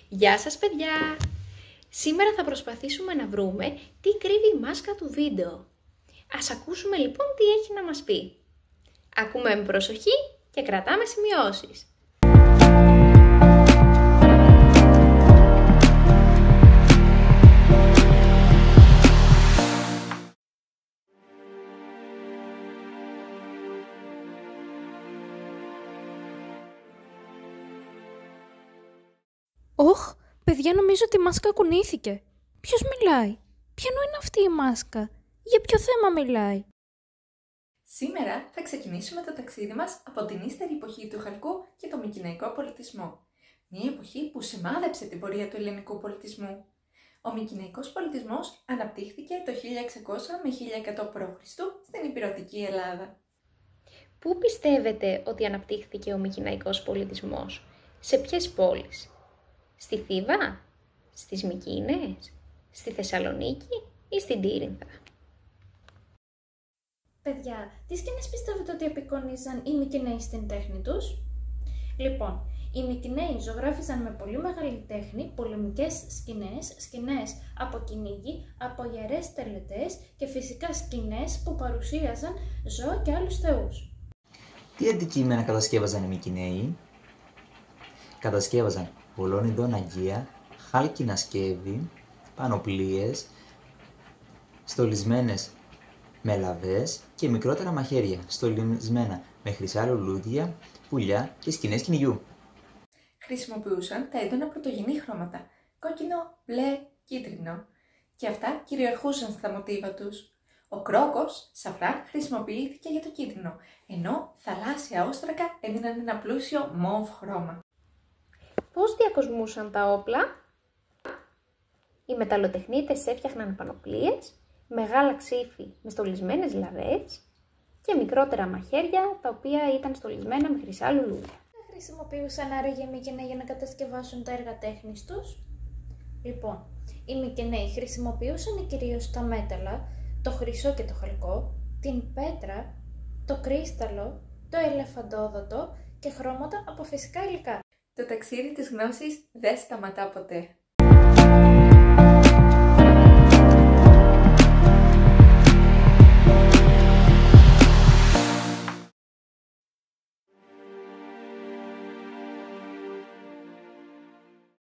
Γεια σας παιδιά! Σήμερα θα προσπαθήσουμε να βρούμε τι κρύβει η μάσκα του βίντεο. Ας ακούσουμε λοιπόν τι έχει να μας πει. Ακούμε με προσοχή και κρατάμε σημειώσεις. Ωχ, παιδιά, νομίζω ότι η μάσκα κουνήθηκε. Ποιος μιλάει? Ποιανού είναι αυτή η μάσκα? Για ποιο θέμα μιλάει? Σήμερα θα ξεκινήσουμε το ταξίδι μας από την ύστερη εποχή του χαλκού και το Μυκηναϊκό πολιτισμό. Μια εποχή που σημάδεψε την πορεία του ελληνικού πολιτισμού. Ο Μυκηναϊκός πολιτισμός αναπτύχθηκε το 1600 με 1100 π.Χ. στην Ηπειρωτική Ελλάδα. Πού πιστεύετε ότι αναπτύχθηκε ο Μυκηναϊκός πολιτισμός? Σε ποιες πόλεις? Στη Θήβα? Στις Μυκήνες? Στη Θεσσαλονίκη ή στην Τύρινθα? Παιδιά, τι σκηνές πιστεύετε ότι απεικόνιζαν οι Μυκηναίοι στην τέχνη τους? Λοιπόν, οι Μυκηναίοι ζωγράφιζαν με πολύ μεγάλη τέχνη πολεμικές σκηνές από κυνήγι, από ιερές τελετές και φυσικά σκηνές που παρουσίαζαν ζώα και άλλους θεούς. Τι αντικείμενα κατασκεύαζαν οι Μυκηναίοι? Κατασκεύαζαν πολλών ειδών αγγεία, χάλκινα σκεύη, πανοπλίες, στολισμένες με λαβές και μικρότερα μαχαίρια, στολισμένα με χρυσά λουλούδια, πουλιά και σκηνές κυνηγιού. Χρησιμοποιούσαν τα έντονα πρωτογενή χρώματα, κόκκινο, μπλε, κίτρινο, και αυτά κυριαρχούσαν στα μοτίβα τους. Ο κρόκος, σαφράν, χρησιμοποιήθηκε για το κίτρινο, ενώ θαλάσσια όστρακα έδιναν ένα πλούσιο μόβ χρώμα. Πώς διακοσμούσαν τα όπλα? Οι μεταλλοτεχνίτες έφτιαχναν πανοπλίες, μεγάλα ξύφη με στολισμένες λαβές και μικρότερα μαχαίρια τα οποία ήταν στολισμένα με χρυσά λουλούδια. Δεν χρησιμοποιούσαν άραγε οι Μυκηναίοι για να κατασκευάσουν τα έργα τέχνης τους? Λοιπόν, οι Μυκηναίοι χρησιμοποιούσαν κυρίως τα μέταλλα, το χρυσό και το χαλκό, την πέτρα, το κρίσταλο, το ελεφαντόδοτο και χρώματα από φυσικά υλικά. Το ταξίδι της γνώσης δεν σταματά ποτέ.